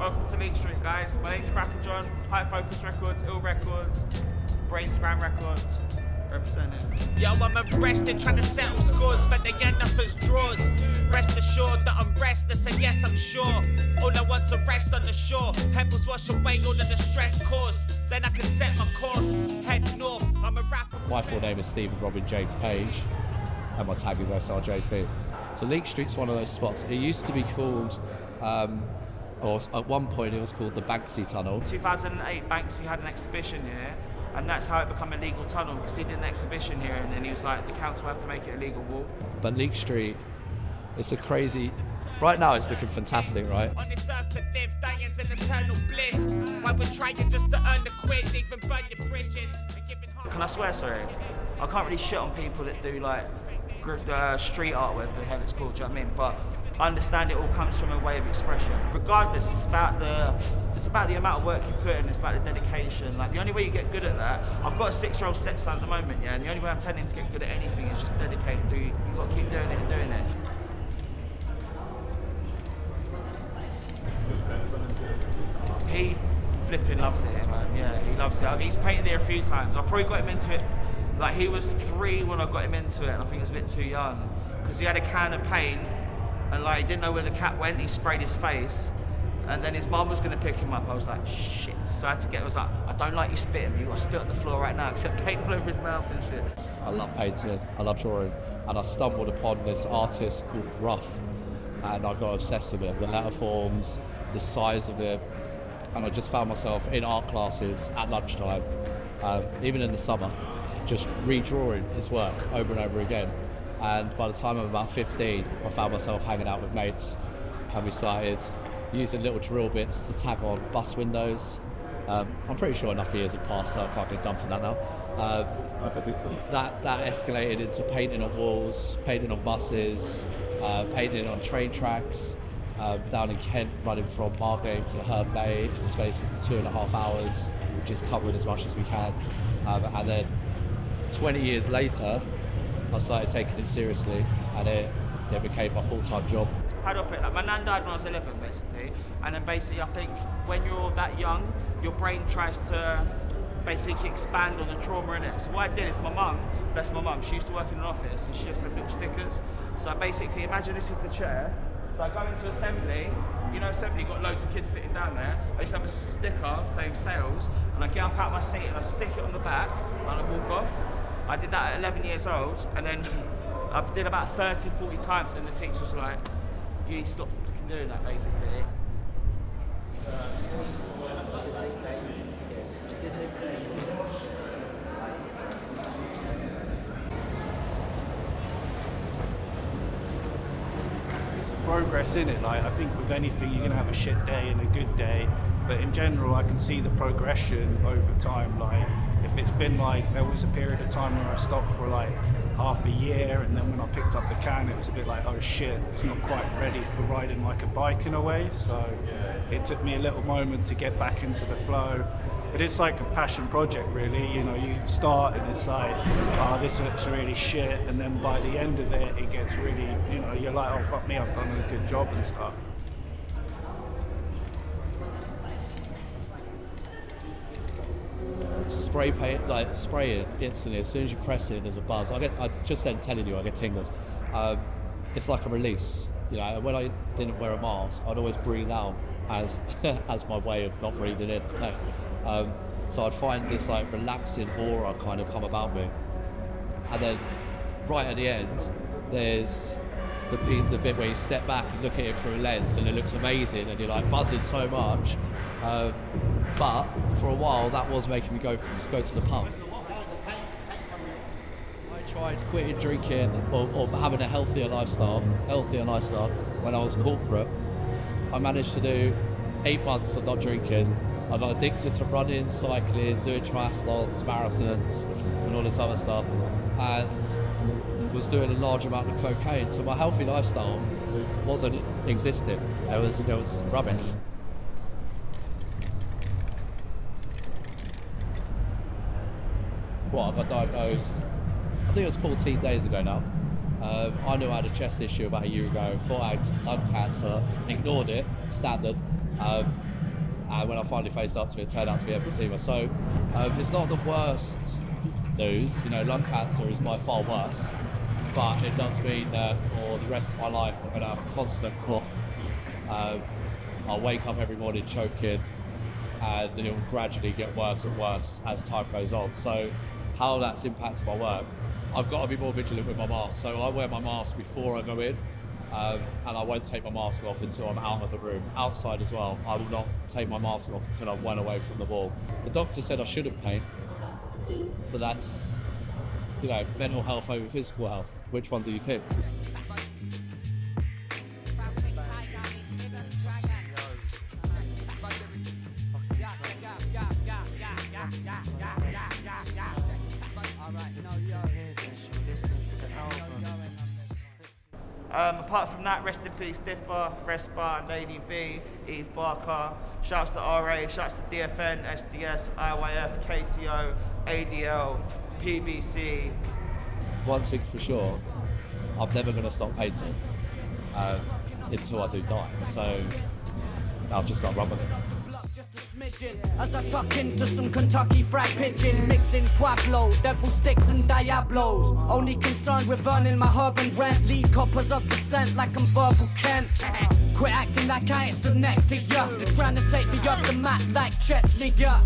Welcome to Leak Street, guys. My name's Cracker John, High Focus Records, Ill Records, Brain Scram Records, representing. Yo, I'm arrested trying to settle scores, but they end up as draws. Rest assured that I'm restless, and yes, I'm sure. All I want's a rest on the shore. Pebbles wash away all of the stress caused. Then I can set my course, head north. I'm a rapper. My full name is Stephen Robin James Page, and my tag is SRJP. So Leak Street's one of those spots. It used to be called, or at one point it was called the Banksy Tunnel. In 2008, Banksy had an exhibition here, and that's how it became a legal tunnel, because he did an exhibition here, and then he was like, the council have to make it a legal wall. But Leak Street, it's a crazy... Right now it's looking fantastic, right? On this earth to live, dying's an eternal bliss. While we're trying just to earn the quid, even burn your bridges. And giving heart. Can I swear, sorry? I can't really shit on people that do like street art, whatever the hell it's called, do you know what I mean? But I understand it all comes from a way of expression. Regardless, it's about the amount of work you put in, it's about the dedication. Like, the only way you get good at that, I've got a 6-year-old stepson at the moment, yeah, and the only way I'm telling him to get good at anything is just dedicate and do. You've got to keep doing it and doing it. He flipping loves it, man. Yeah, he loves it. He's painted here a few times. I probably got him into it. Like, he was 3 when I got him into it, and I think he was a bit too young, because he had a can of paint, and like he didn't know where the cat went. He sprayed his face, and then his mum was gonna pick him up. I was like, shit. So I had to get. I was like, I don't like you spitting. You got to spit on the floor right now, except paint all over his mouth and shit. I love painting, I love drawing, and I stumbled upon this artist called Rough, and I got obsessed with it. The letter forms, the size of it, and I just found myself in art classes at lunchtime, even in the summer, just redrawing his work over and over again. And by the time I'm about 15, I found myself hanging out with mates, and we started using little drill bits to tag on bus windows. I'm pretty sure enough years have passed, so I can't get done for that now. That escalated into painting on walls, painting on buses, painting on train tracks, down in Kent, running from Margate to Herne Bay in the space of 2.5 hours, just covering as much as we can. And then 20 years later, I started taking it seriously, and it became my full-time job. How do I put it? Like, my nan died when I was 11, basically, and then basically I think when you're that young, your brain tries to basically expand on the trauma in it. So what I did is, my mum, bless my mum, she used to work in an office, and she just had little stickers. So I basically, imagine this is the chair. So I go into assembly, you know, assembly, got loads of kids sitting down there. I used to have a sticker saying sales, and I get up out of my seat and I stick it on the back and I walk off. I did that at 11 years old, and then I did about 30, 40 times, and the teacher was like, you need to stop fucking doing that, basically. It's progress in it. Like, I think with anything, you're gonna have a shit day and a good day, but in general, I can see the progression over time. Like, if it's been like, there was a period of time where I stopped for like half a year, and then when I picked up the can, it was a bit like, oh shit, it's not quite ready for riding like a bike in a way. So it took me a little moment to get back into the flow. But it's like a passion project, really. You know, you start and it's like, oh, this looks really shit, and then by the end of it, it gets really, you know, you're like, oh fuck me, I've done a good job and stuff. Spray paint, like spray it instantly. As soon as you press it, there's a buzz. I just then telling you, I get tingles. It's like a release. You know, when I didn't wear a mask, I'd always breathe out as as my way of not breathing in. So I'd find this like relaxing aura kind of come about me. And then right at the end, there's the bit where you step back and look at it through a lens, and it looks amazing, and you're like buzzing so much. But for a while, that was making me go to the pub. I tried quitting drinking or having a healthier lifestyle when I was corporate. I managed to do 8 months of not drinking. I got addicted to running, cycling, doing triathlons, marathons, and all this other stuff, and was doing a large amount of cocaine. So my healthy lifestyle wasn't existing. It was rubbish. Well, I got diagnosed, I think it was 14 days ago now. I knew I had a chest issue about a year ago, thought I had lung cancer, ignored it, standard. And when I finally faced up to it turned out to be emphysema. So it's not the worst news. You know, lung cancer is by far worse, but it does mean that for the rest of my life I'm going to have a constant cough. I'll wake up every morning choking, and it will gradually get worse and worse as time goes on. So how that's impacted my work, I've got to be more vigilant with my mask. So I wear my mask before I go in, and I won't take my mask off until I'm out of the room. Outside as well, I will not take my mask off until I'm well away from the wall. The doctor said I shouldn't paint, but that's, you know, mental health over physical health. Which one do you pick? Apart from that, rest in peace, Differ, Respa, Lady V, Eve Barker. Shouts to RA, shouts to DFN, SDS, IYF, KTO, ADL, PBC. One thing for sure, I'm never going to stop painting until I do die. So I've just got to run with it. As I tuck into some Kentucky fried pigeon, mixing Pueblo, devil sticks and Diablos. Only concerned with earning my herb and rent. Lead coppers of the scent like I'm verbal Kent. Quit acting like I ain't stood next to ya. Just trying to take me off the mat like Chechnya.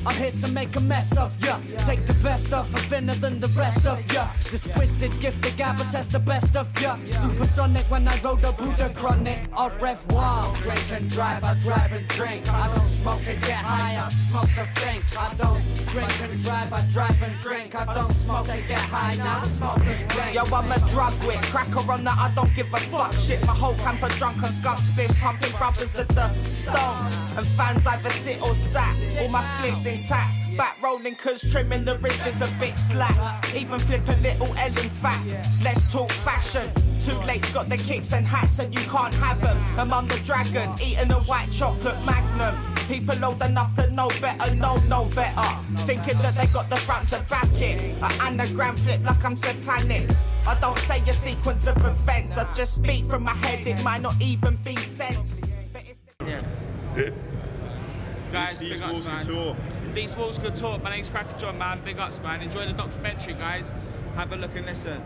I'm here to make a mess of ya. Take the best of, I'm thinner than the rest of ya. This twisted, gifted guy, but test the best of ya. Supersonic when I roll the Buddha chronic. Au revoir. Drink and drive, I drive and drink. I don't smoke to get high, I smoke to think. I don't drink and drive, I drive and drink. I don't smoke to get high, now I smoke to drink. Yo, I'm a drug whip, cracker on that, I don't give a fuck shit. My whole camp are drunk on skunk spliffs, pumping brothers at the stone. And fans either sit or sat, all my spliffs intact. Back rolling cause trimming the wrist is a bit slack. Even flip a little L in fact. Let's talk fashion. Too late's got the kicks and hats and you can't have them. I'm the dragon, eating a white chocolate magnum. People old enough to know better, know better. Thinking that they got the front to back it. An anagram flip like I'm satanic. I don't say a sequence of events, I just speak from my head, it might not even be sense. Yeah. Guys, big ups, man. These Walls Good Talk. My name's Cracker John, man. Big ups, man. Enjoy the documentary, guys. Have a look and listen.